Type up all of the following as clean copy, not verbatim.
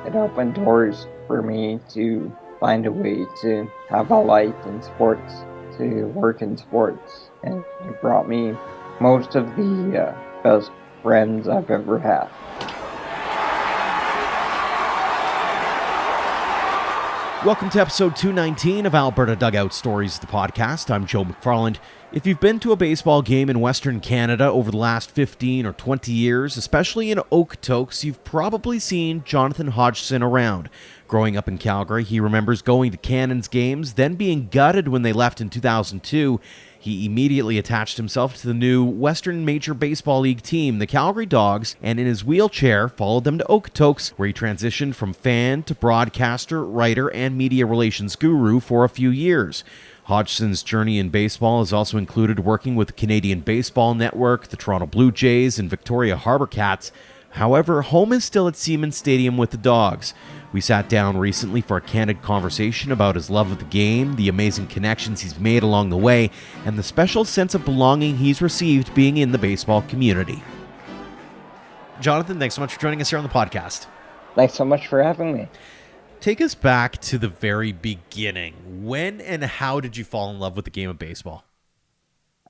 it opened doors for me to find a way to have a life in sports, to work in sports, and it brought me most of the best friends I've ever had. Welcome to episode 219 of Alberta Dugout Stories, the podcast. I'm Joe McFarland. If you've been to a baseball game in Western Canada over the last 15 or 20 years, especially in Okotoks, you've probably seen Jonathan Hodgson around. Growing up in Calgary, he remembers going to Cannons games, then being gutted when they left in 2002. He immediately attached himself to the new Western Major Baseball League team, the Calgary Dawgs, and in his wheelchair followed them to Okotoks, where he transitioned from fan to broadcaster, writer, and media relations guru for a few years. Hodgson's journey in baseball has also included working with the Canadian Baseball Network, the Toronto Blue Jays, and Victoria Harbourcats. However, home is still at Seaman Stadium with the Dawgs. We sat down recently for a candid conversation about his love of the game, the amazing connections he's made along the way, and the special sense of belonging he's received being in the baseball community. Jonathan, thanks so much for joining us here on the podcast. Thanks so much for having me. Take us back to the very beginning. When and how did you fall in love with the game of baseball?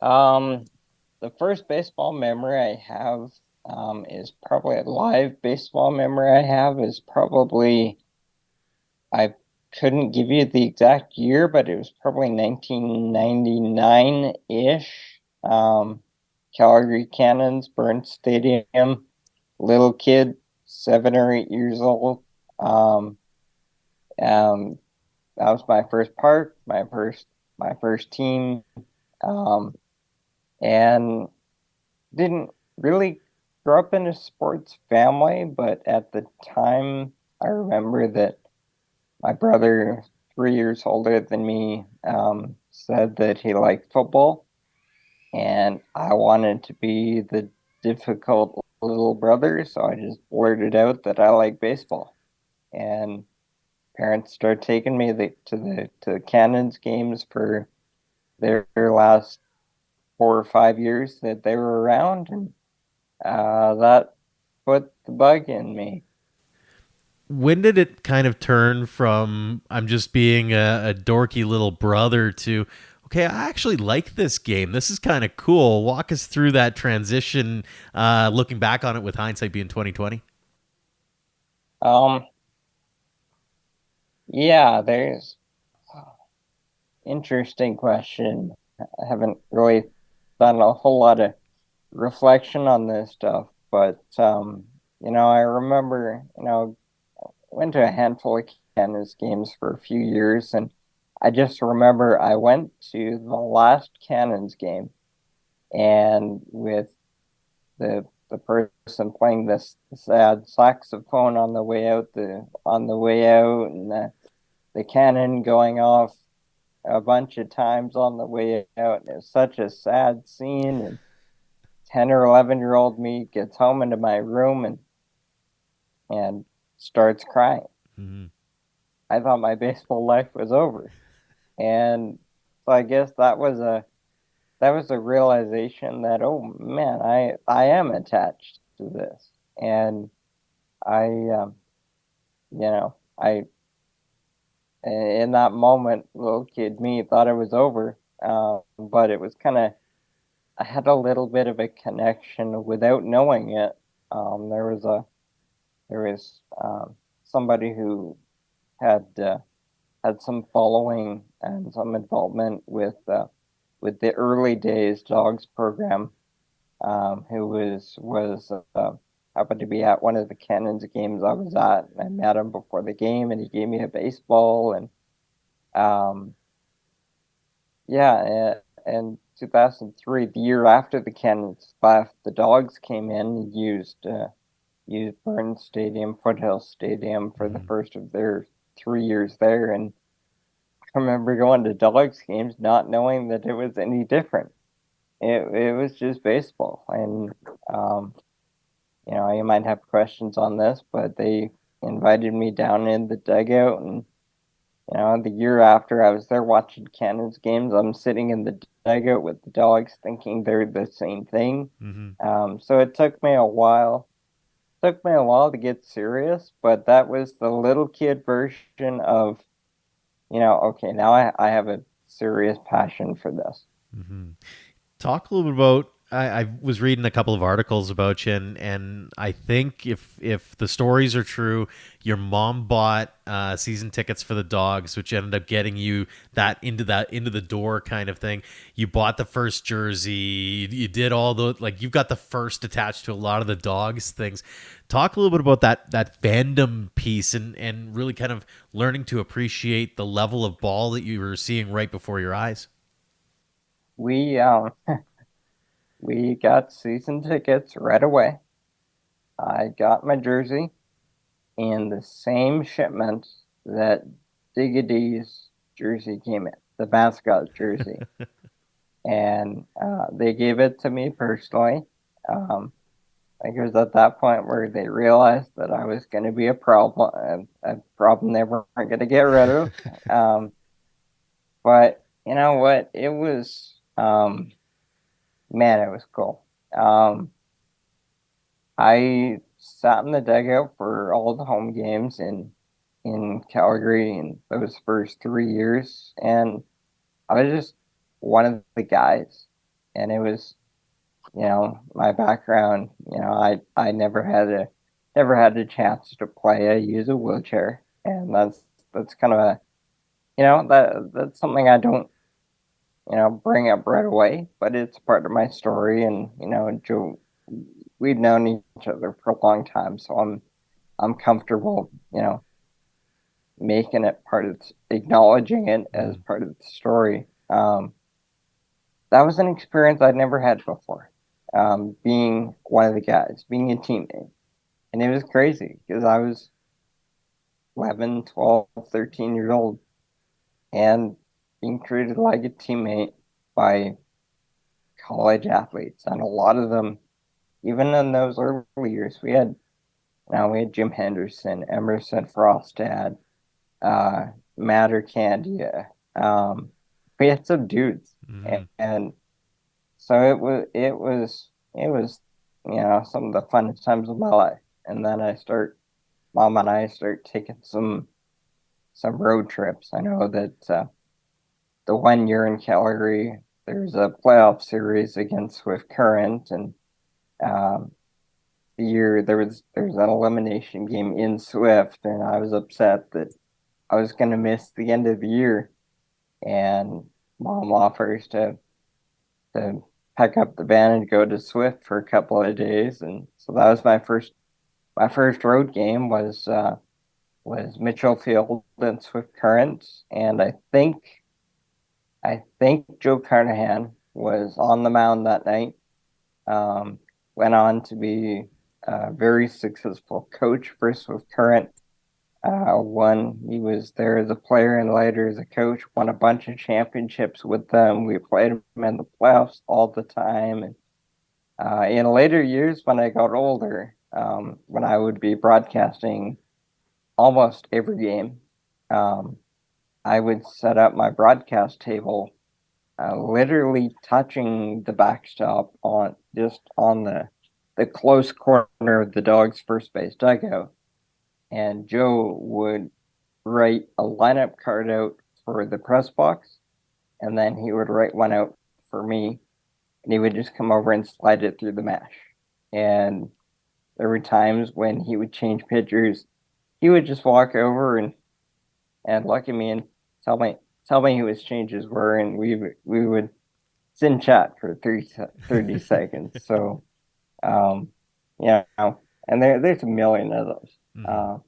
The first baseball memory I have is probably a live baseball memory I have is probably, I couldn't give you the exact year, but it was probably 1999-ish. Calgary Cannons, Burnt Stadium, little kid, 7 or 8 years old. Um, that was my first part, my first team, um, and didn't really grow up in a sports family, but at the time, I remember that my brother, 3 years older than me, said that he liked football, and I wanted to be the difficult little brother, so I just blurted out that I like baseball. And parents started taking me to the Cannons games for their last 4 or 5 years that they were around, and that put the bug in me. When did it kind of turn from I'm just being a dorky little brother to, okay, I actually like this game. This is kind of cool. Walk us through that transition, looking back on it with hindsight being 2020. Um, yeah, there's interesting question. I haven't really done a whole lot of reflection on this stuff, but I remember, went to a handful of Canada's games for a few years, and I just remember I went to the last Cannons game, and with the person playing this sad saxophone on the way out, and the cannon going off a bunch of times on the way out. And it was such a sad scene, and 10 or 11-year-old me gets home into my room and starts crying. Mm-hmm. I thought my baseball life was over. And so I guess that was a realization that, oh man, I am attached to this. And I I in that moment, little kid me thought it was over. But it was kind of, I had a little bit of a connection without knowing it. There was somebody who had had some following and some involvement with the early days Dogs program, who happened to be at one of the Cannons games I was at. I met him before the game, and he gave me a baseball, and um, yeah, and 2003, the year after the Cannons left, the Dogs came in and used Burns Stadium, Foothill Stadium, for the Mm-hmm. first of their 3 years there, and I remember going to Dogs games not knowing that it was any different. It was just baseball, and um, you might have questions on this, but they invited me down in the dugout, and the year after I was there watching Cannons games, I'm sitting in the dugout with the Dogs, thinking they're the same thing. Mm-hmm. So it took me a while took me a while to get serious, but that was the little kid version of, okay, now I have a serious passion for this. Talk a little bit about. I was reading a couple of articles about you, and I think if the stories are true, your mom bought season tickets for the Dogs, which ended up getting you that into the door kind of thing. You bought the first jersey. You did all the you've got the first attached to a lot of the Dogs things. Talk a little bit about that fandom piece and really kind of learning to appreciate the level of ball that you were seeing right before your eyes. We we got season tickets right away. I got my jersey in the same shipment that Diggity's jersey came in, the mascot jersey. And they gave it to me personally. I think it was at that point where they realized that I was going to be a problem they weren't going to get rid of. But you know what? It was, man, it was cool. I sat in the dugout for all the home games in Calgary in those first 3 years, and I was just one of the guys. And it was, my background. I never had a chance to play. I use a wheelchair, and that's kind of a, that's something I don't, bring up right away, but it's part of my story. And Joe, we've known each other for a long time, so I'm comfortable, making it part of acknowledging it as Mm. part of the story. That was an experience I'd never had before. Being one of the guys, being a teammate. And it was crazy because I was 11, 12, 13 years old and being treated like a teammate by college athletes. And a lot of them, even in those early years, we had Jim Henderson, Emerson Frostad, uh, Matter Candia. We had some dudes. Mm. And so it was some of the funnest times of my life. And then mom and I start taking some road trips. I know that the one year in Calgary, there's a playoff series against Swift Current, and um, the year there's an elimination game in Swift, and I was upset that I was going to miss the end of the year, and mom offers to pack up the van and go to Swift for a couple of days. And so that was my first road game was Mitchell Field and Swift Current. And I think Joe Carnahan was on the mound that night. Um, Went on to be a very successful coach for Swift Current. He was there as a player and later as a coach, won a bunch of championships with them. We played him in the playoffs all the time. And in later years, when I got older, when I would be broadcasting almost every game, um, I would set up my broadcast table, literally touching the backstop on the close corner of the Dog's first base dugout. And Joe would write a lineup card out for the press box, and then he would write one out for me, and he would just come over and slide it through the mash. And there were times when he would change pitchers. He would just walk over and look at me and tell me who his changes were, and we would sit and chat for 30 seconds. So, um, you know, and there's a million of those. Mm-hmm. Uh,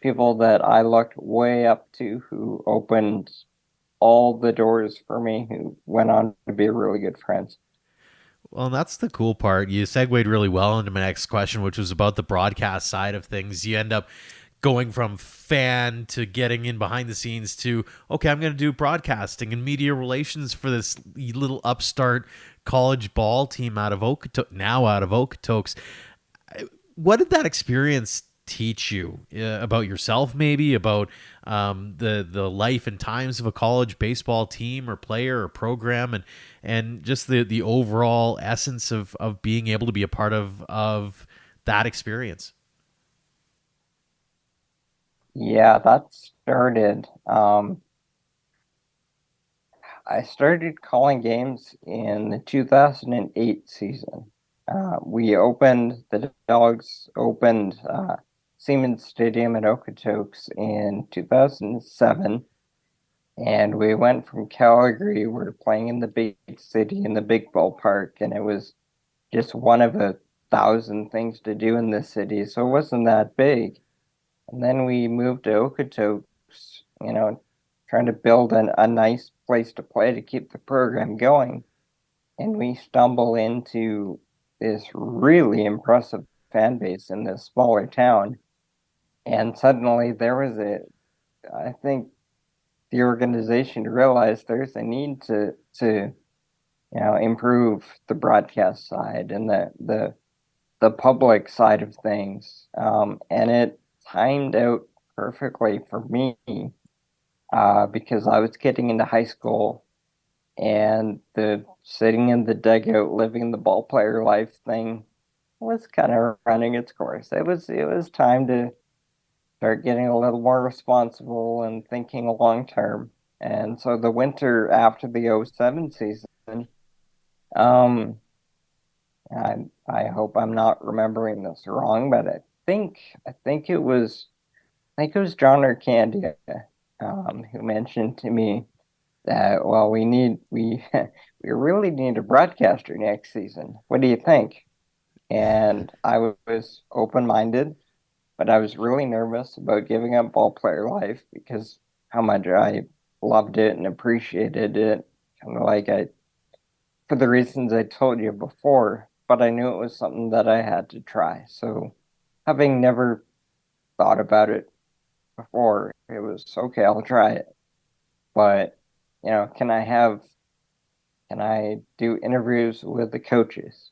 People that I looked way up to who opened all the doors for me, who went on to be really good friends. Well, that's the cool part. You segued really well into my next question, which was about the broadcast side of things. You end up going from fan to getting in behind the scenes to, okay, I'm going to do broadcasting and media relations for this little upstart college ball team out of Okotoks. What did that experience teach you about yourself, maybe about the life and times of a college baseball team or player or program, and just the overall essence of being able to be a part of that experience? Yeah, that started. I started calling games in the 2008 season. The Dogs opened Seaman Stadium at Okotoks in 2007, and we went from Calgary. We were playing in the big city in the big ballpark, and it was just one of a thousand things to do in the city, so it wasn't that big. And then we moved to Okotoks, trying to build a nice place to play to keep the program going. And we stumble into this really impressive fan base in this smaller town. And suddenly I think the organization realized there's a need to improve the broadcast side and the public side of things. And it timed out perfectly for me because I was getting into high school and the sitting in the dugout, living the ball player life thing was kind of running its course. It was time to start getting a little more responsible and thinking long term. And so the winter after the '07 season, um, I hope I'm not remembering this wrong, but I think it was John or Candia who mentioned to me that, well, we really need a broadcaster next season. What do you think? And I was open-minded, but I was really nervous about giving up ball player life because how much I loved it and appreciated it, kind of like I for the reasons I told you before, but I knew it was something that I had to try. So, having never thought about it before, it was okay, I'll try it. But, can I do interviews with the coaches?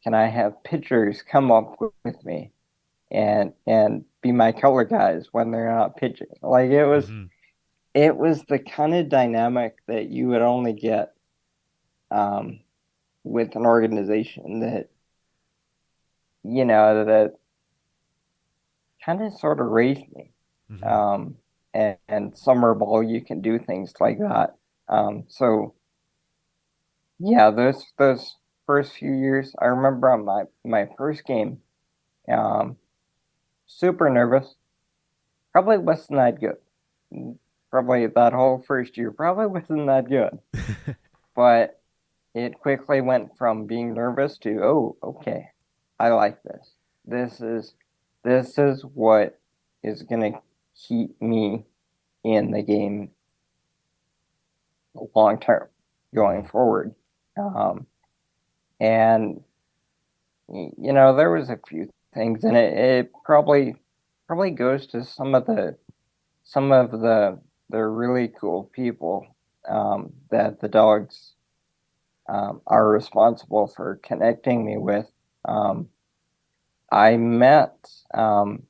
Can I have pitchers come up with me and be my color guys when they're not pitching? Like Mm-hmm. it was the kind of dynamic that you would only get um, with an organization that kind of sort of raised me. Mm-hmm. And summer ball, you can do things like that. So yeah, those first few years, I remember on my first game, um, super nervous. Probably wasn't that good. Probably that whole first year probably wasn't that good. But it quickly went from being nervous to, oh, okay, I like this. This is this is what is gonna keep me in the game long term going Mm-hmm. forward. Um, and there was a few things, and it probably goes to some of the really cool people that the Dogs are responsible for connecting me with. Um, I met um,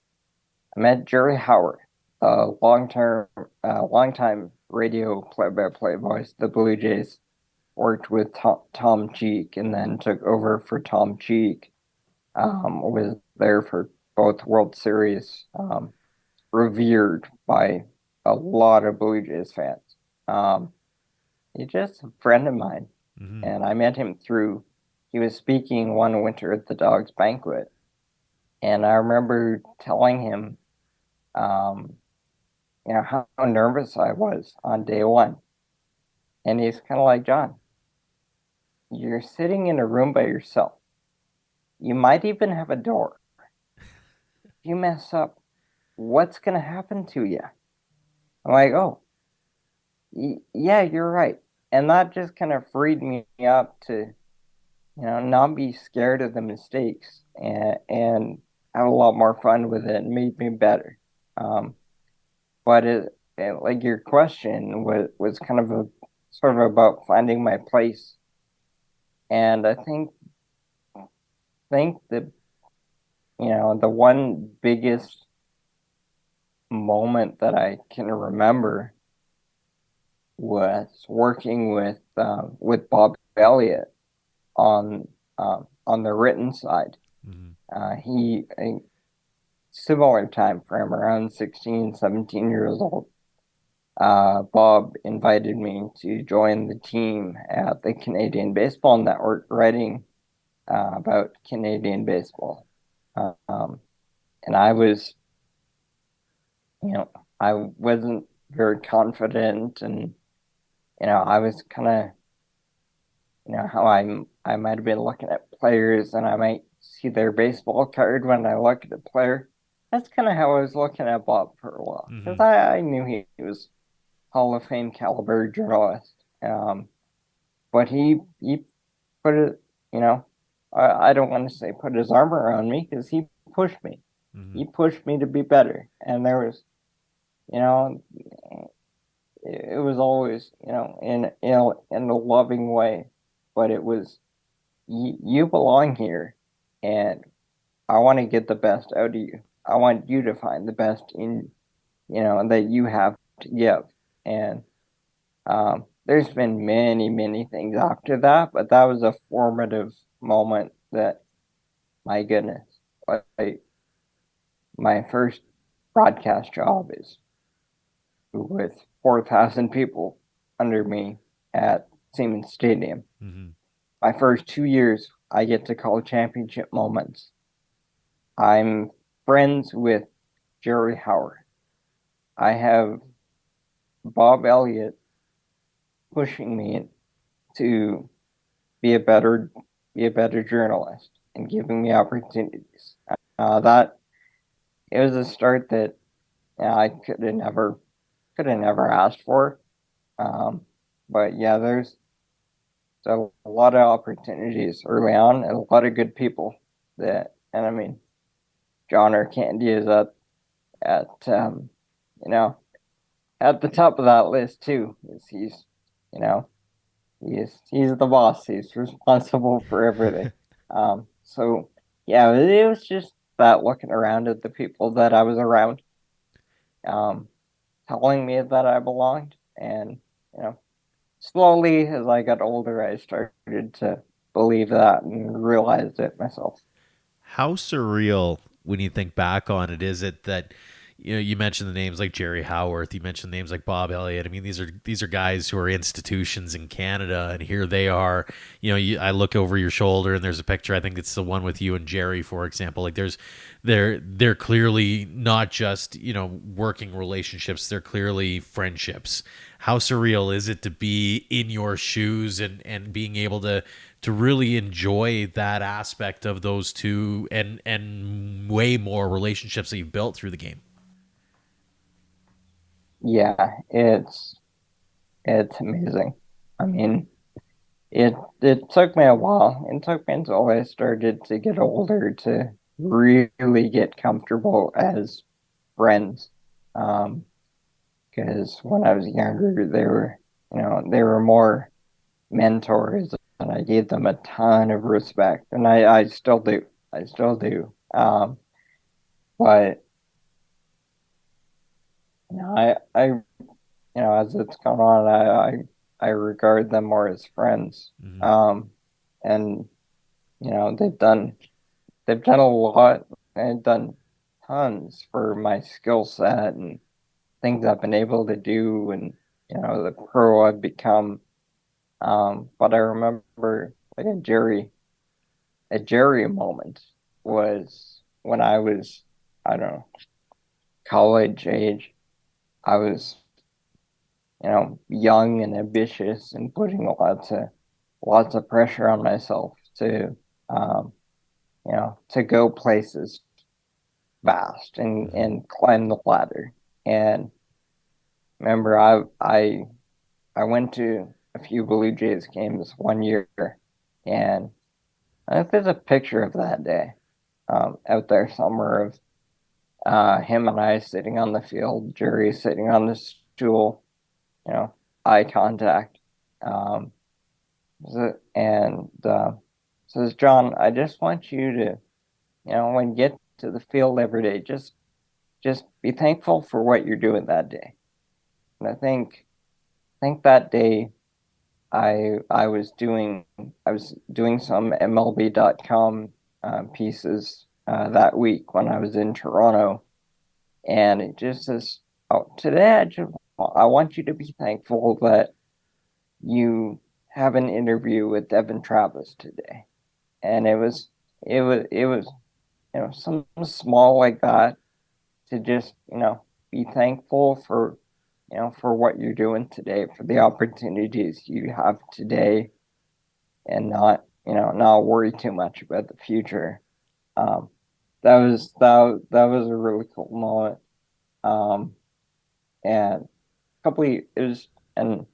I met Jerry Howard, a longtime radio play-by-play voice. The Blue Jays worked with Tom Cheek and then took over for Tom Cheek. Was there for both World Series. Revered by a lot of Blue Jays fans. Um, he's just a friend of mine, Mm-hmm. and I met him through. He was speaking one winter at the Dogs banquet, and I remember telling him, um, how nervous I was on day one, and he's kind of like, John, you're sitting in a room by yourself. You might even have a door. If you mess up, what's gonna happen to you? I'm like, oh, yeah, you're right. And that just kind of freed me up to, not be scared of the mistakes and have a lot more fun with it and made me better. Um, but like your question was kind of a sort of about finding my place. And I think that, the one biggest moment that I can remember was working with Bob Elliott on the written side. He a similar time frame, around 16, 17 years old. Bob invited me to join the team at the Canadian Baseball Network, writing about Canadian baseball. Um, and I was, you know, I wasn't very confident, and I was kind of, how I might have been looking at players, and I might see their baseball card when I look at a player. That's kind of how I was looking at Bob for a while, because Hmm. I knew he was Hall of Fame caliber journalist. But he put it, you know, I don't want to say put his arm around me, because he pushed me. Hmm. He pushed me to be better, and there was, you know, it was always, in a loving way, but it was, you belong here, and I want to get the best out of you. I want you to find the best in, that you have to give. And there's been many, many things after that, but that was a formative moment that, my goodness, like, my first broadcast job is with 4,000 people under me at Seaman Stadium. Hmm. My first 2 years, I get to call championship moments. I'm friends with Jerry Howard. I have Bob Elliott pushing me to be a better be a better journalist and giving me opportunities. That it was a start that, I could have never asked for. Um, but yeah, there's a lot of opportunities early on, and a lot of good people and I mean, John or Candy is at you know at the top of that list too. You know he's the boss. He's responsible for everything. So yeah, it was just that, looking around at the people that I was around, um, telling me that I belonged, and you know, slowly as I got older, I started to believe that and realized it myself. How surreal, when you think back on it, is it that you mentioned the names like Jerry Howarth, you mentioned names like Bob Elliott. I mean, these are guys who are institutions in Canada, and here they are. I look over your shoulder and there's a picture. I think it's the one with you and Jerry, for example. Like they're clearly not just working relationships. They're clearly friendships. How surreal is it to be in your shoes and being able to really enjoy that aspect of those two and way more relationships that you've built through the game? Yeah, it's amazing. I mean, it took me a while. It took me until I started to get older to really get comfortable as friends. Um, because when I was younger, they were more mentors, and I gave them a ton of respect, and I still do. I still do. But as it's gone on, I regard them more as friends. Mm-hmm. And they've done a lot, and done tons for my skill set and things I've been able to do, and the pro I've become. But I remember, like, a Jerry moment was when I was, I don't know, college age. I was, young and ambitious, and putting lots of pressure on myself um, to go places fast and Mm-hmm. and climb the ladder. And remember, I went to a few Blue Jays games one year, and I think there's a picture of that day, out there somewhere, of him and I sitting on the field, Jerry sitting on the stool, you know, eye contact. Um, and says, John, I just want you to, when you get to the field every day, just be thankful for what you're doing that day. And I think that day I was doing some MLB.com pieces that week when I was in Toronto, and it just says, "Oh, today I want you to be thankful that you have an interview with Devin Travis today." And it was something small like that to just be thankful for for what you're doing today, for the opportunities you have today, and not worry too much about the future. Um, that was a really cool moment. Um, and it was, and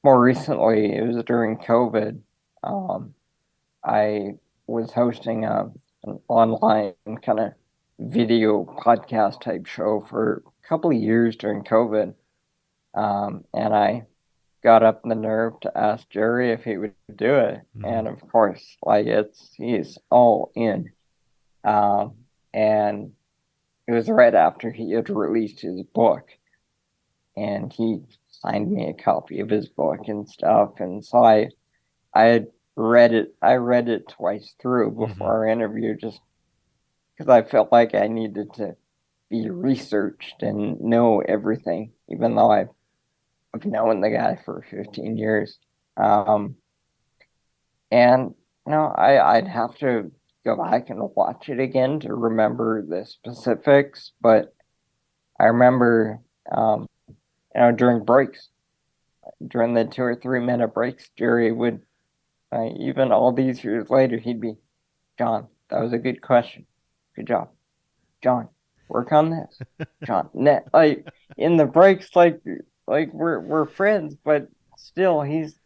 more recently, it was during COVID. Um, I was hosting an online kind of video podcast type show for a couple of years during COVID. And I got up the nerve to ask Jerry if he would do it. Mm-hmm. And of course, like he's all in. And it was right after he had released his book, and he signed me a copy of his book and stuff. And so I had read it. I read it twice through Mm-hmm. before our interview, just because I felt like I needed to be researched and know everything, even though I've known the guy for 15 years. Um, and I'd have to go back and watch it again to remember the specifics, but I remember, during breaks, during the 2 or 3 minute breaks, Jerry would, even all these years later, he'd be, "John, that was a good question. Good job. John, work on this. John, net like in the breaks, like we're friends, but still he's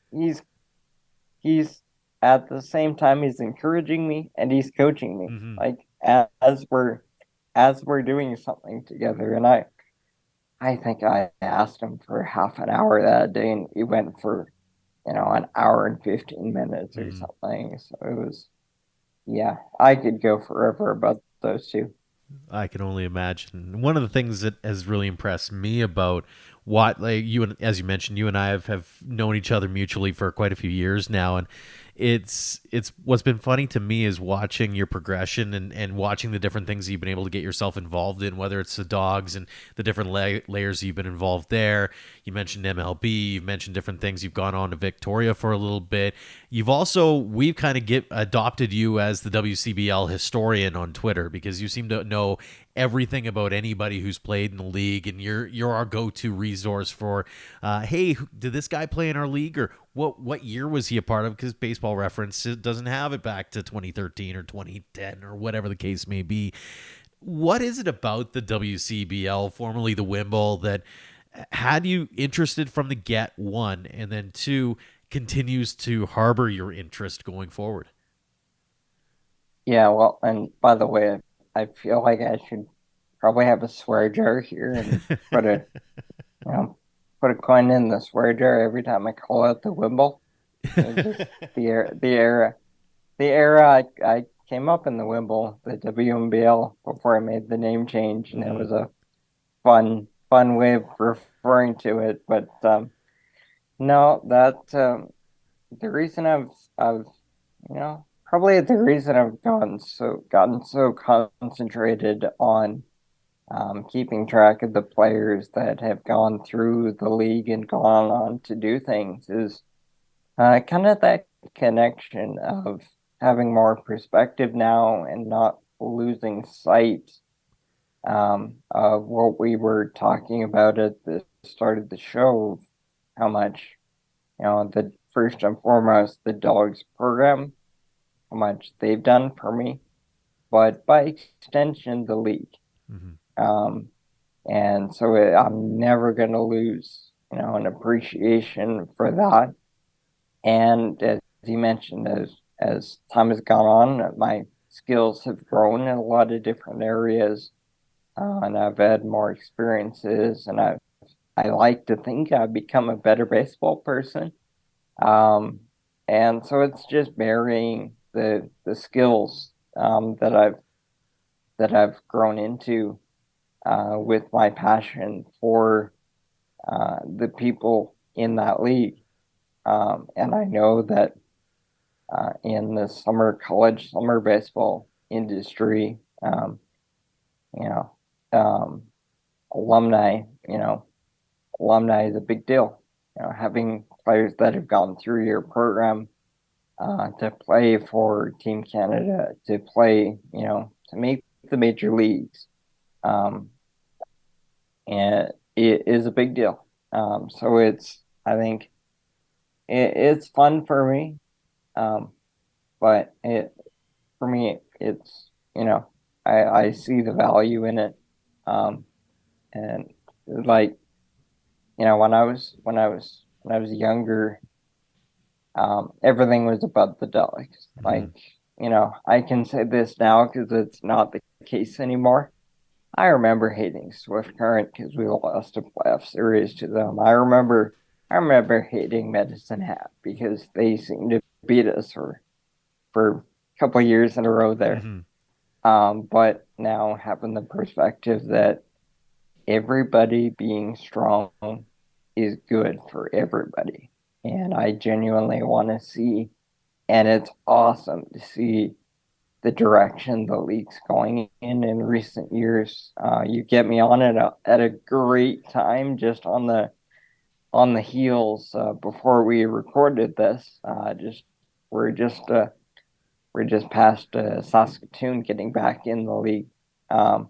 at the same time he's encouraging me and he's coaching me. Mm-hmm. Like as we're doing something together. And I think I asked him for half an hour that day, and he went for an hour and 15 minutes or Mm-hmm. something. So it was, yeah, I could go forever about those two. I can only imagine. One of the things that has really impressed me about what, like you and as you mentioned, you and I have known each other mutually for quite a few years now, and it's what's been funny to me is watching your progression and watching the different things you've been able to get yourself involved in, whether it's the Dogs and the different layers you've been involved there. You mentioned MLB, you've mentioned different things. You've gone on to Victoria for a little bit. We've kind of adopted you as the WCBL historian on Twitter because you seem to know everything about anybody who's played in the league, and you're our go-to resource for, hey, did this guy play in our league, or what year was he a part of? Because Baseball Reference doesn't have it back to 2013 or 2010 or whatever the case may be. What is it about the WCBL, formerly the Wimble, that had you interested from the get, one, and then two, continues to harbor your interest going forward? Yeah, well, and by the way, I feel like I should probably have a swear jar here and put a you know put a coin in the swear jar every time I call out the Wimble. It's just the era I came up in the Wimble, the WMBL, before I made the name change, and it Mm-hmm. was a fun way of referring to it. But no, that the reason I've probably the reason I've gotten so concentrated on keeping track of the players that have gone through the league and gone on to do things is kind of that connection of having more perspective now and not losing sight of what we were talking about at the start of the show, how much, the first and foremost, the Dogs program, how much they've done for me, but by extension, the league. Mm-hmm. Um, and so I'm never going to lose, an appreciation for that. And as you mentioned, as time has gone on, my skills have grown in a lot of different areas, and I've had more experiences, and I like to think I've become a better baseball person. Um, and so it's just marrying the skills that I've grown into with my passion for the people in that league. And I know that in the summer college summer baseball, industry. You know, um, alumni. Alumni is a big deal. Having players that have gone through your program to play for Team Canada, to play, to make the major leagues, um, and it is a big deal. So I think it's fun for me, um, but for me, it's, I see the value in it. Um, and like, when I was younger, everything was about the Ducks. Hmm. I can say this now because it's not the case anymore. I remember hating Swift Current because we lost a playoff series to them. I remember hating Medicine Hat because they seemed to beat us for a couple of years in a row there. Hmm. But now having the perspective that everybody being strong is good for everybody. And I genuinely want to see, and it's awesome to see the direction the league's going in recent years. You get me on it at a great time, just on the heels before we recorded this. We're just uh, we're just past Saskatoon getting back in the league. Um,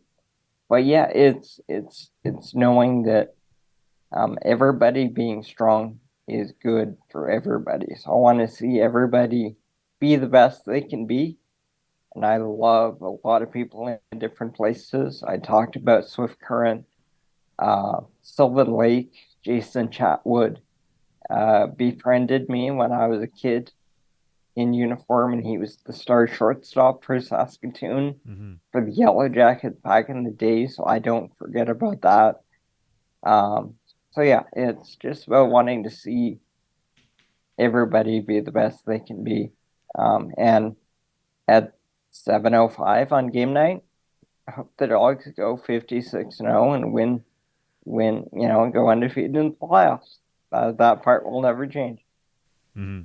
but yeah, it's knowing that everybody being strong is good for everybody. So I want to see everybody be the best they can be. And I love a lot of people in different places. I talked about Swift Current, Sylvan Lake, Jason Chatwood befriended me when I was a kid in uniform, and he was the star shortstop for Saskatoon Hmm. for the Yellow Jackets back in the day. So I don't forget about that. Um, so yeah, it's just about wanting to see everybody be the best they can be. And at 7:05 on game night, I hope the Dogs go 56-0 and and go undefeated in the playoffs. That part will never change. Hmm.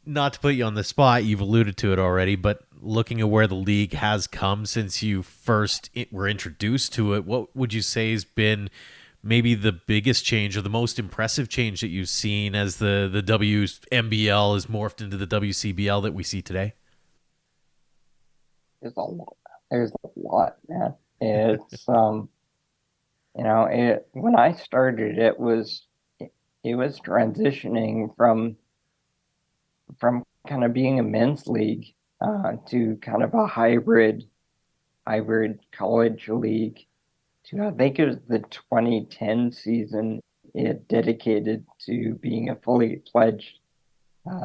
Not to put you on the spot, you've alluded to it already, but looking at where the league has come since you first were introduced to it, what would you say has been maybe the biggest change or the most impressive change that you've seen as the WMBL has morphed into the WCBL that we see today? There's a lot. There's a lot, man. It's when I started, it was transitioning from kind of being a men's league to kind of a hybrid college league to, I think it was the 2010 season, it dedicated to being a fully fledged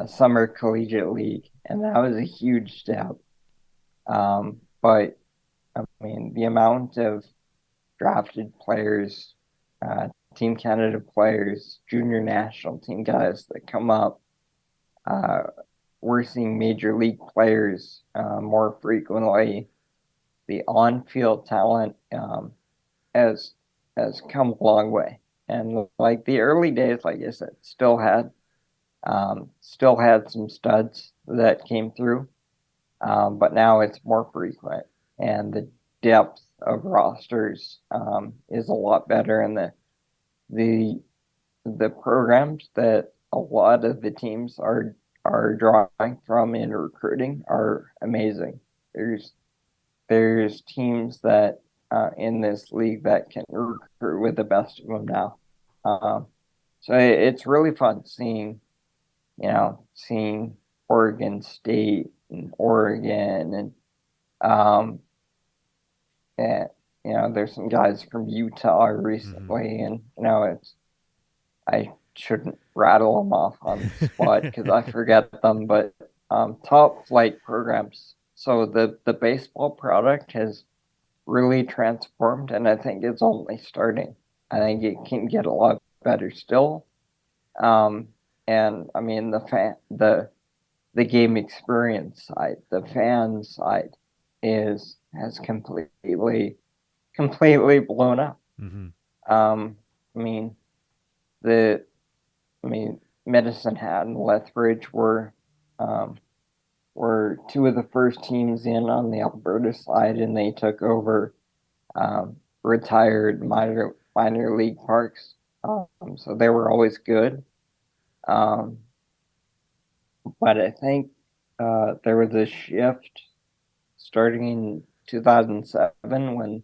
summer collegiate league, and that was a huge step. But I mean, the amount of drafted players, uh, Team Canada players, junior national team guys that come up, uh, we're seeing major league players more frequently. The on-field talent has has come a long way, and like the early days, like I said, still had some studs that came through, but now it's more frequent, and the depth of rosters is a lot better, and the the programs that a lot of the teams are drawing from in recruiting are amazing. There's teams that in this league that can recruit with the best of them now. Um, so it's really fun seeing Oregon State and Oregon um, and there's some guys from Utah Hmm. recently, and I shouldn't rattle them off on the spot because I forget them, but top flight programs. So the baseball product has really transformed, and I think it's only starting. I think it can get a lot better still. Um, and I mean the game experience side, the fan side has completely blown up. Hmm. Um, I mean the I mean Medicine Hat and Lethbridge were um, were two of the first teams in on the Alberta side, and they took over retired minor league parks. So they were always good. Um, but I think there was a shift starting in 2007 when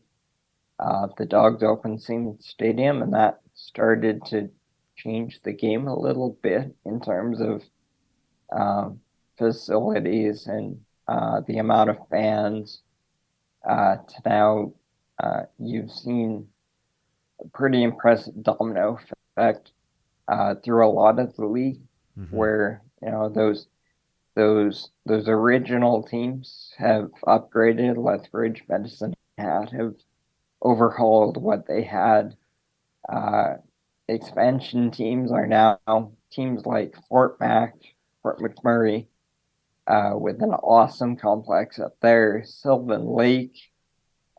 the Dogs opened Seaman Stadium, and that started to change the game a little bit in terms of um, facilities and the amount of fans. To now, you've seen a pretty impressive domino effect through a lot of the league, Mm-hmm. where those original teams have upgraded. Lethbridge, Medicine Hat have overhauled what they had. Uh, Expansion teams are now teams like Fort Mac, Fort McMurray, with an awesome complex up there. Sylvan Lake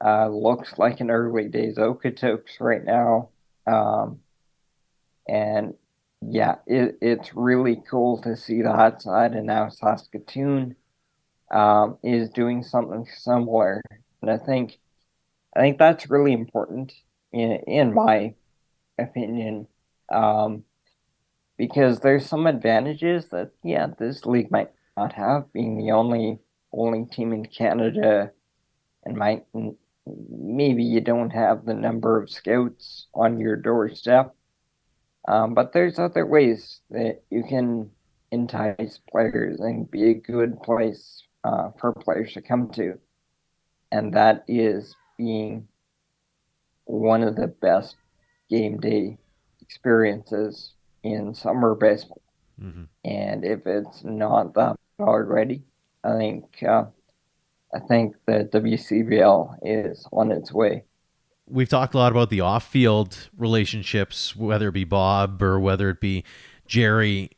looks like an early days Okotoks right now. Um, and yeah, it's really cool to see that side. And now Saskatoon is doing something similar. And I think that's really important in my opinion. Um, because there's some advantages that yeah, this league might not have, being the only team in Canada, and might maybe you don't have the number of scouts on your doorstep. But there's other ways that you can entice players and be a good place for players to come to, and that is being one of the best game day experiences in summer baseball. Mm-hmm. And if it's not that already, I think uh, I think the WCBL is on its way. We've talked a lot about the off-field relationships, whether it be Bob or whether it be Jerry.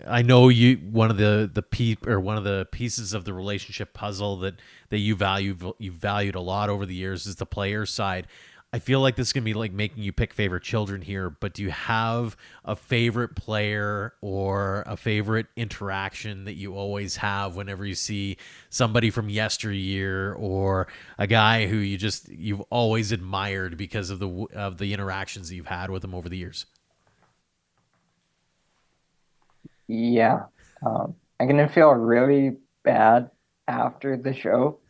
I know you one of the pieces of the relationship puzzle that you've valued a lot over the years is the player side. I feel like this is gonna be like making you pick favorite children here, but do you have a favorite player or a favorite interaction that you always have whenever you see somebody from yesteryear or a guy who you've always admired because of the interactions that you've had with him over the years? Yeah, I'm gonna feel really bad after the show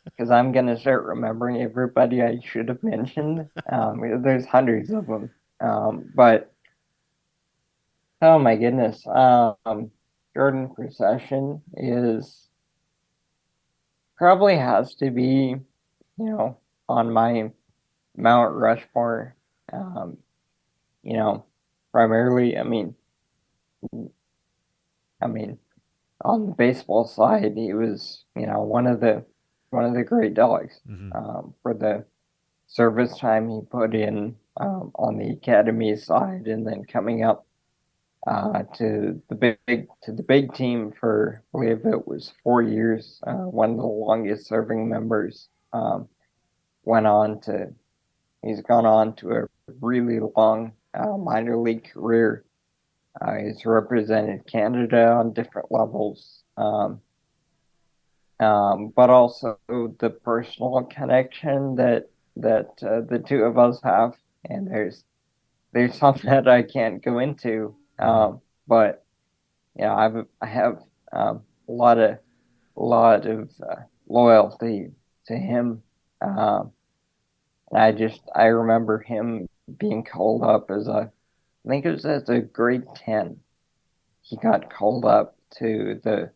because I'm gonna start remembering everybody I should have mentioned. There's hundreds of them. But oh my goodness, Jordan Procession is probably has to be, on my Mount Rushmore. Um, you know, primarily, I mean, on the baseball side, he was, one of the great dogs. Mm-hmm. For the service time he put in on the academy side, and then coming up to the big team for I believe it was 4 years. One of the longest serving members. Went on to He's gone on to a really long minor league career. He's represented Canada on different levels, but also the personal connection that the two of us have. And there's something that I can't go into, Mm-hmm. but yeah, I have a lot of loyalty to him. Um, I remember him being called up I think it was as a grade 10. He got called up to the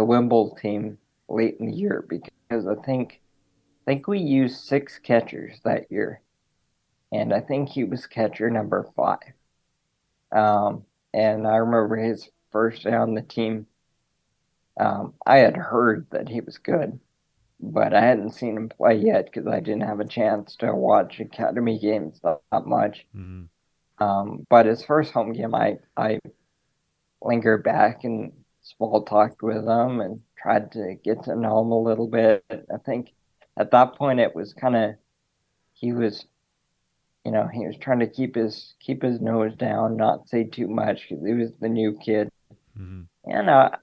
Wimbledon team late in the year because I think we used six catchers that year, and I think he was catcher number five. And I remember his first day on the team. I had heard that he was good, but I hadn't seen him play yet because I didn't have a chance to watch academy games that much. Mm-hmm. But his first home game, I lingered back and small talked with him and tried to get to know him a little bit. I think at that point it was kind of he was he was trying to keep his nose down, not say too much because he was the new kid. Mm-hmm. you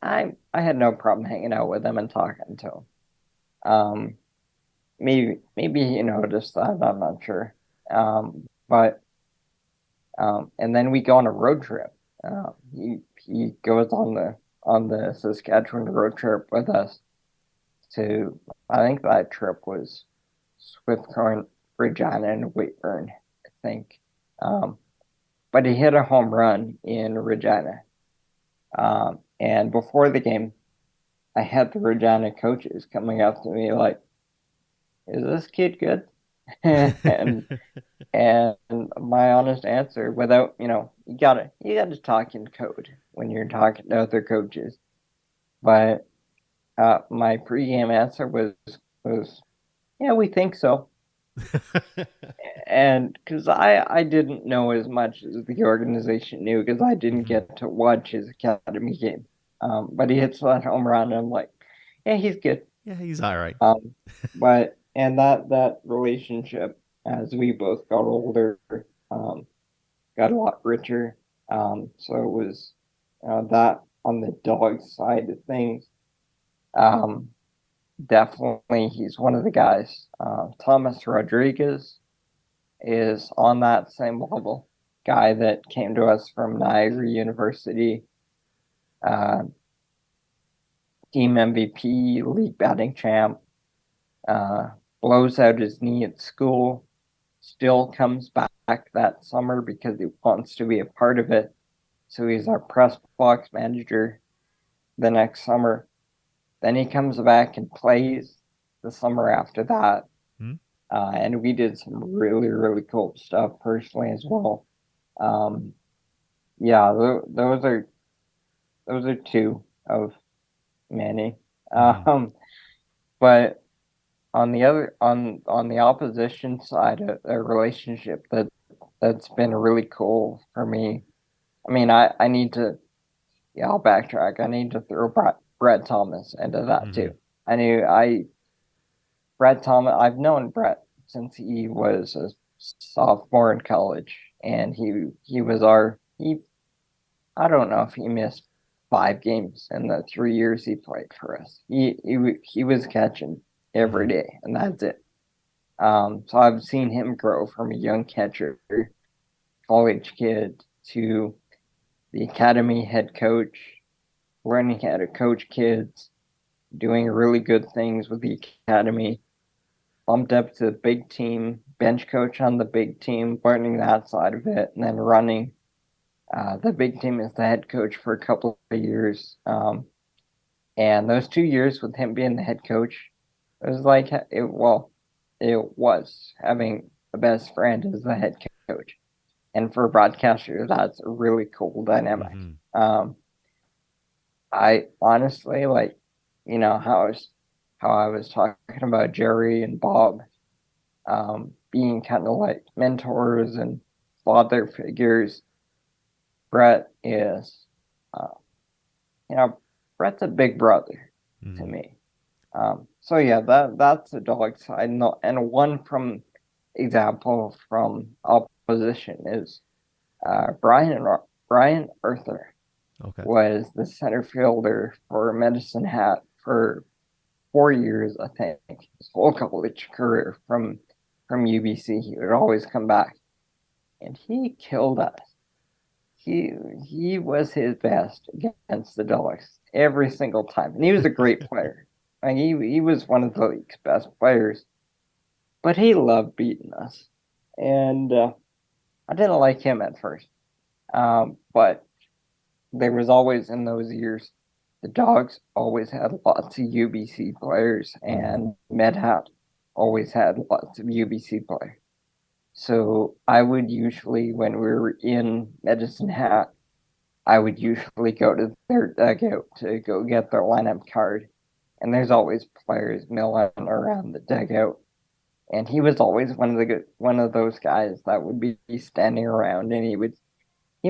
I had no problem hanging out with him and talking to him. Um, maybe he noticed that. I'm not sure. But and then we go on a road trip. He goes on the Saskatchewan road trip with us to. I think that trip was Swift Regina, and Whitburn. I think. Um, but he hit a home run in Regina. And before the game, I had the Regina coaches coming up to me like, "Is this kid good?" and and my honest answer, without you gotta talk in code when you're talking to other coaches. But my pregame answer was yeah, we think so. And because I didn't know as much as the organization knew because I didn't Hmm. get to watch his academy game. But he hits that home run, and I'm like, yeah, he's good. Yeah, he's all right. Um, but and that relationship as we both got older, um, got a lot richer. So it was that on the dog side of things. Um, definitely, he's one of the guys. Thomas Rodriguez is on that same level. Guy that came to us from Niagara University, uh, team MVP, league batting champ, uh, blows out his knee at school, still comes back that summer because he wants to be a part of it. So he's our press box manager the next summer. Then he comes back and plays the summer after that. Hmm? And we did some really, really cool stuff personally as well. Um, yeah, those are two of many. Hmm. Um, but on the opposition side, a relationship that's been really cool for me. I mean, I need to yeah, I'll backtrack. I need to throw Brett Thomas into that Hmm. too. I knew I Brett Thomas. I've known Brett since he was a sophomore in college, and he was our he. I don't know if he missed 5 games in the 3 years he played for us. He was catching every Hmm. day, and that's it. So I've seen him grow from a young catcher, college kid to the academy head coach, learning how to coach kids, doing really good things with the academy, bumped up to the big team, bench coach on the big team, learning that side of it, and then running the big team as the head coach for a couple of years. And those 2 years with him being the head coach, it was like it was having a best friend as the head coach. And for a broadcaster, that's a really cool dynamic. Hmm. Um, I honestly like, how I was talking about Jerry and Bob, being kind of like mentors and father figures. Brett is, uh, you know, Brett's a big brother to Hmm. me. So yeah, that's the dog side. And one from example from opposition is Brian Arthur Okay. was the center fielder for Medicine Hat for 4 years, I think. His whole college career from UBC, he would always come back, and he killed us. He he was his best against the Ducks every single time, and he was a great player. Like he was one of the league's best players, but he loved beating us, and I didn't like him at first. But there was always in those years, the Dogs always had lots of UBC players, Hmm. and MedHat always had lots of UBC players. So I would usually, when we were in Medicine Hat, I would usually go to their dugout to go get their lineup card. And there's always players milling around the dugout. And he was always one of those guys that would be standing around, and he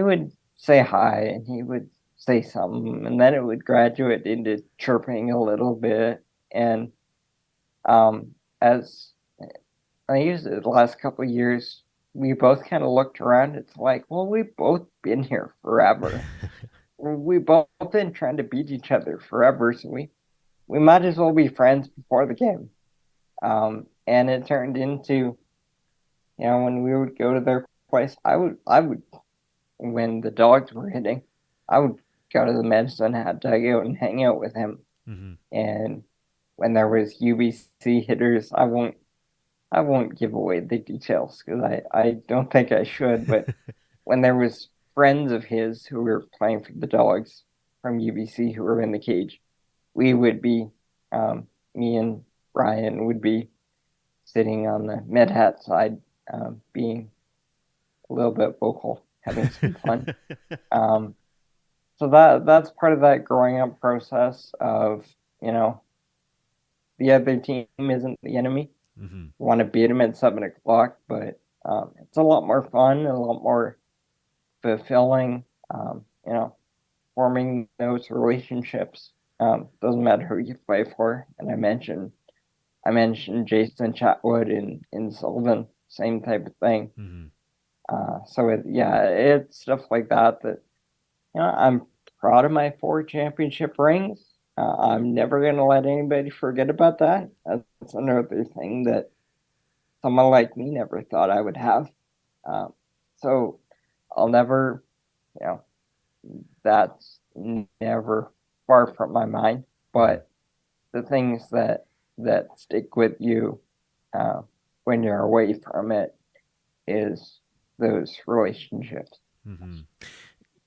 would say hi, and he would say something, and then it would graduate into chirping a little bit. And as I used it the last couple of years, we both kind of looked around. It's like, well, we've both been here forever. we both been trying to beat each other forever, so we might as well be friends before the game. And it turned into, when we would go to their place, I would when the Dogs were hitting, I would go to the Medicine Hat dugout and hang out with him. Hmm. And when there was UBC hitters, I won't give away the details because I don't think I should. But when there was friends of his who were playing for the Dogs from UBC who were in the cage, we would be, me and Brian would be sitting on the Med Hat side, being a little bit vocal, having some fun. Um, so that's part of that growing up process of, you know, the other team isn't the enemy. Hmm. You want to beat them at 7 o'clock, but it's a lot more fun, a lot more fulfilling. Forming those relationships. Doesn't matter who you play for. And I mentioned Jason Chatwood in Sylvan, same type of thing. Hmm. It's stuff like that. I'm proud of my 4 championship rings. I'm never gonna let anybody forget about that. That's another thing that someone like me never thought I would have. Um, so I'll never, you know, that's never far from my mind. Hmm. But the things that stick with you, uh, when you're away from it, is those relationships. Hmm.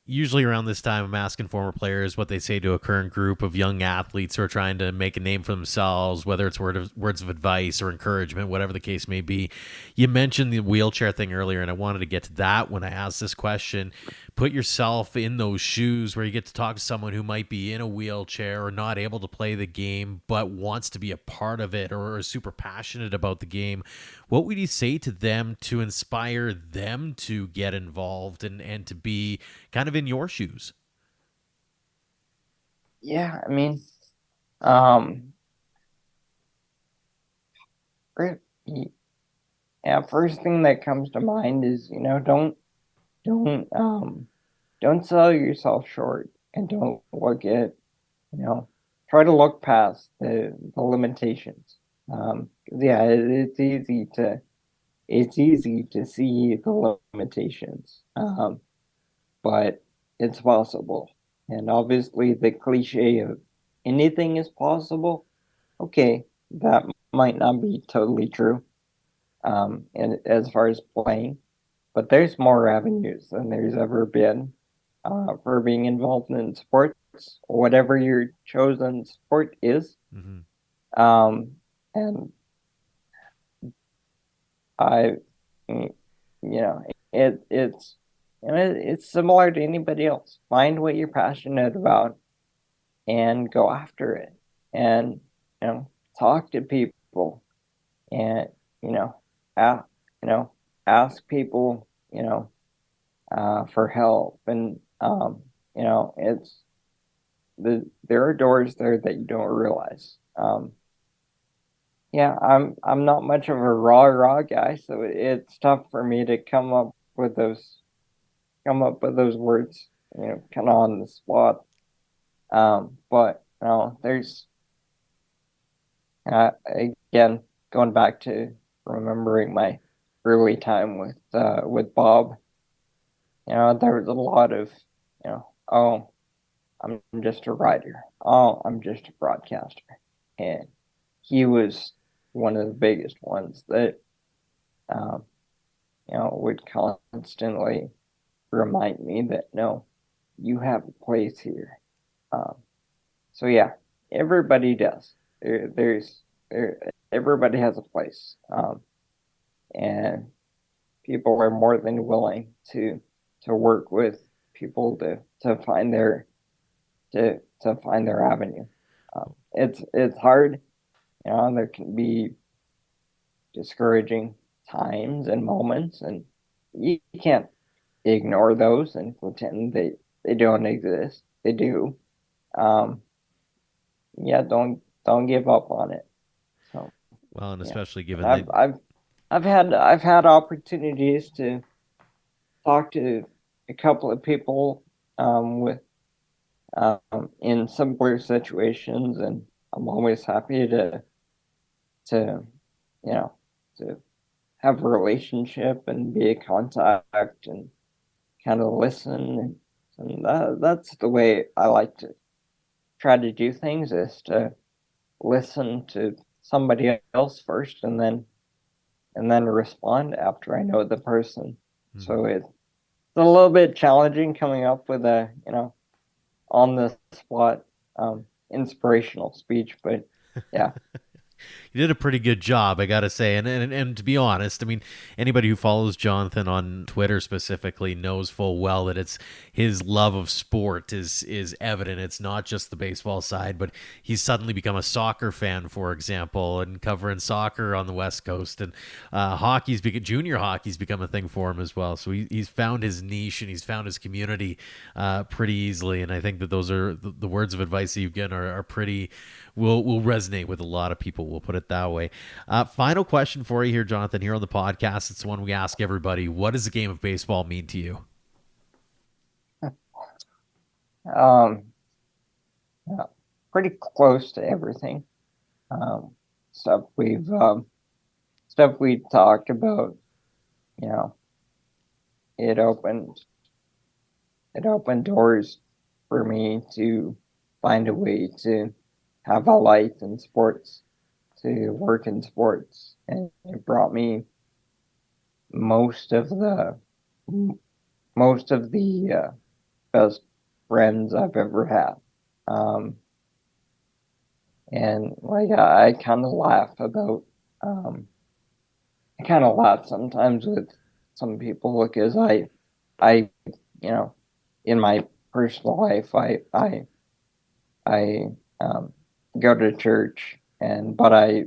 Usually around this time, I'm asking former players what they say to a current group of young athletes who are trying to make a name for themselves, whether it's words of advice or encouragement, whatever the case may be. You mentioned the wheelchair thing earlier, and I wanted to get to that when I asked this question. Put yourself in those shoes where you get to talk to someone who might be in a wheelchair or not able to play the game, but wants to be a part of it or is super passionate about the game. What would you say to them to inspire them to get involved and to be kind of in your shoes? Yeah, I mean, um, first, yeah, first thing that comes to mind is, don't don't sell yourself short, and don't look at, you know, try to look past the limitations. 'Cause, yeah, it's easy to see the limitations, but it's possible. And obviously, the cliche of anything is possible, okay, that might not be totally true. And as far as playing, but there's more avenues than there's ever been, for being involved in sports, whatever your chosen sport is. Hmm. Um, and I, mm, it's it's similar to anybody else. Find what you're passionate about and go after it, and talk to people, and you know, ask, you know, ask people, for help, and it's there are doors there that you don't realize. Yeah, I'm not much of a raw guy, so it's tough for me to come up with those words, kind of on the spot. But there's, again, going back to remembering my early time with Bob. There was a lot of, oh, I'm just a writer. Oh, I'm just a broadcaster. And he was one of the biggest ones that, um, would constantly remind me that, no, you have a place here. Um, so yeah, everybody does. Everybody has a place. And people are more than willing to work with people to find their avenue. It's hard. There can be discouraging times and moments, and you can't ignore those and pretend they don't exist. They do. Um, yeah, don't give up on it. So Well, and yeah, especially and given that. I've had opportunities to talk to a couple of people, with in simpler situations, and I'm always happy to you know to have a relationship and be a contact and kind of listen, and that's the way I like to try to do things, is to listen to somebody else first and then respond after I know the person. Mhm. So it's a little bit challenging coming up with a, on the spot inspirational speech, but yeah. You did a pretty good job, I gotta say. And to be honest, I mean, anybody who follows Jonathan on Twitter specifically knows full well that it's his love of sport is evident. It's not just the baseball side, but he's suddenly become a soccer fan, for example, and covering soccer on the West Coast. And junior hockey's become a thing for him as well. So he's found his niche and he's found his community pretty easily. And I think that those are the words of advice that you've given are pretty will resonate with a lot of people. We'll put it that way. Final question for you here, Jonathan, here on the podcast. It's the one we ask everybody. What does the game of baseball mean to you? Um, yeah, pretty close to everything. Um, stuff we talked about, you know, it opened it opened doors for me to find a way to have a life in sports, to work in sports, and it brought me most of the most of the best friends I've ever had. Um, and like I kind of laugh about, um, I kind of laugh sometimes with some people because I, you know, in my personal life, I go to church, and but I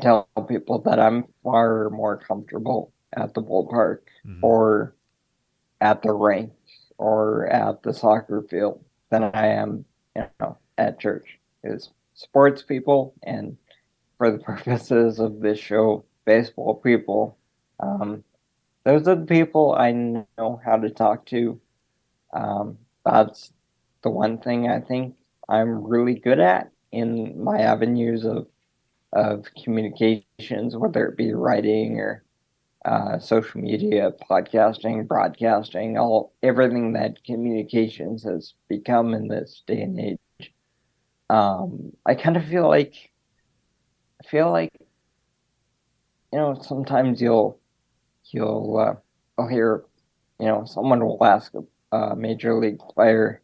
tell people that I'm far more comfortable at the ballpark Mm-hmm. or at the rink or at the soccer field than I am, at church. Because sports people, and for the purposes of this show, baseball people, um, those are the people I know how to talk to. That's the one thing I think I'm really good at in my avenues of communications, whether it be writing or social media, podcasting, broadcasting, all everything that communications has become in this day and age. I kind of feel like sometimes you'll hear someone will ask a major league player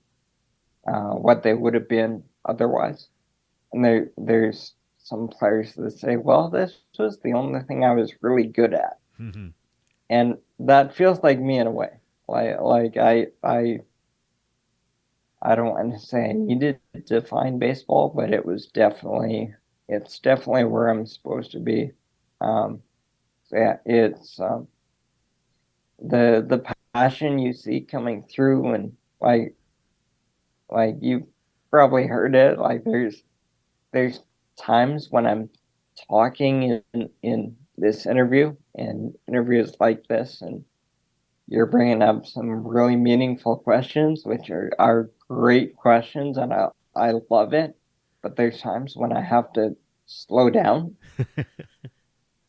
what they would have been otherwise, and there's some players that say, "Well, this was the only thing I was really good at." Mm-hmm. And that feels like me in a way. Like I don't want to say I needed to find baseball, but it's definitely where I'm supposed to be. So yeah, it's the passion you see coming through, and like you probably heard it. Like there's times when I'm talking in this interview and interviews like this, and you're bringing up some really meaningful questions, which are great questions, and I love it. But there's times when I have to slow down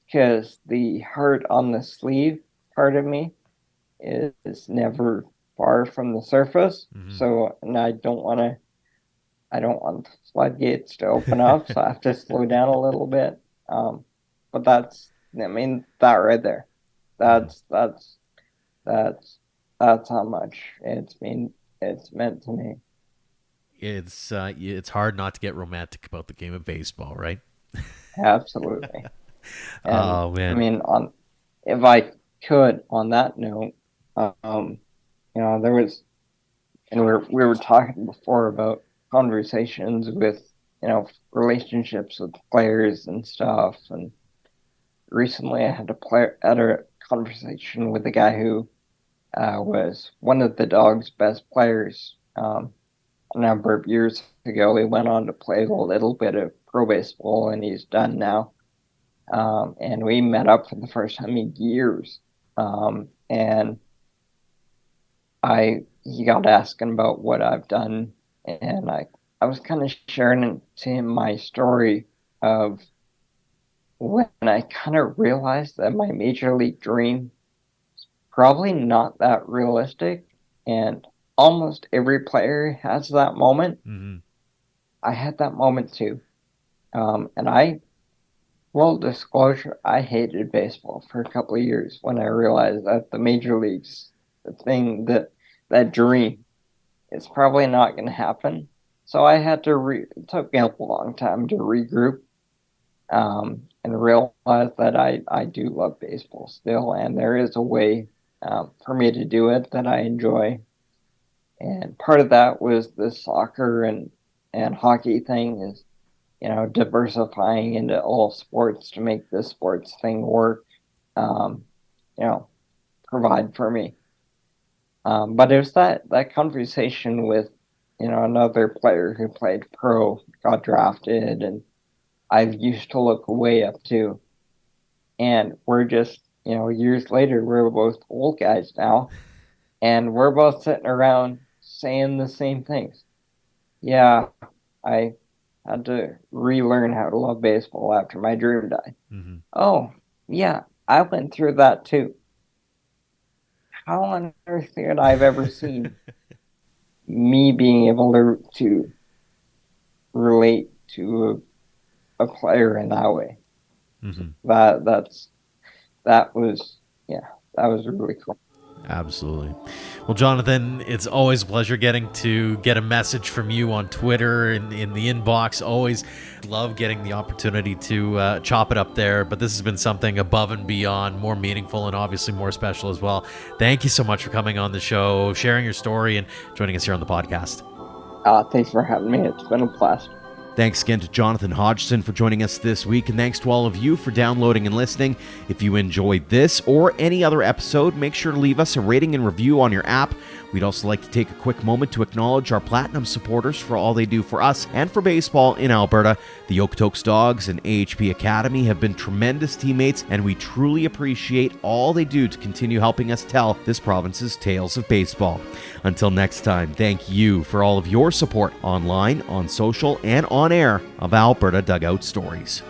because the heart on the sleeve part of me is never far from the surface. Mm-hmm. So, and I don't want the floodgates to open up, so I have to slow down a little bit. Um, but I mean, that right there, Mm-hmm. that's that's That's that's how much it's meant to me. It's hard not to get romantic about the game of baseball, right? Absolutely. And Oh I man. mean, on if I could, on that note, um, there was, and we were talking before about conversations with, relationships with players and stuff. And recently, I had a conversation with a guy who was one of the Dawgs' best players. A number of years ago. He went on to play a little bit of pro baseball, and he's done now. And we met up for the first time in years. And he got asking about what I've done, and I was kind of sharing to him my story of when I kind of realized that my major league dream probably not that realistic, and almost every player has that moment. Mm-hmm. I had that moment too. And full disclosure, I hated baseball for a couple of years when I realized that the major leagues, the thing that dream, it's probably not going to happen. So I had to it took me a long time to regroup, and realize that I do love baseball still, and there is a way for me to do it that I enjoy. And part of that was the soccer and hockey thing is, diversifying into all sports to make this sports thing work, um, you know, provide for me. But it was that conversation with, another player who played pro, got drafted, and I used to look way up to. And we're just, years later, we're both old guys now, and we're both sitting around saying the same things. Yeah, I had to relearn how to love baseball after my dream died. Mm-hmm. Oh, yeah, I went through that too. How on earth could I've ever seen me being able to relate to a player in that way? Mm-hmm. That that's that was yeah, that was really cool. Absolutely. Well, Jonathan, it's always a pleasure getting to get a message from you on Twitter and in the inbox. Always love getting the opportunity to chop it up there. But this has been something above and beyond, more meaningful and obviously more special as well. Thank you so much for coming on the show, sharing your story, and joining us here on the podcast. Thanks for having me. It's been a blast. Thanks again to Jonathan Hodgson for joining us this week, and thanks to all of you for downloading and listening. If you enjoyed this or any other episode, make sure to leave us a rating and review on your app. We'd also like to take a quick moment to acknowledge our Platinum supporters for all they do for us and for baseball in Alberta. The Okotoks Dawgs and AHP Academy have been tremendous teammates, and we truly appreciate all they do to continue helping us tell this province's tales of baseball. Until next time, thank you for all of your support online, on social, and on air of Alberta Dugout Stories.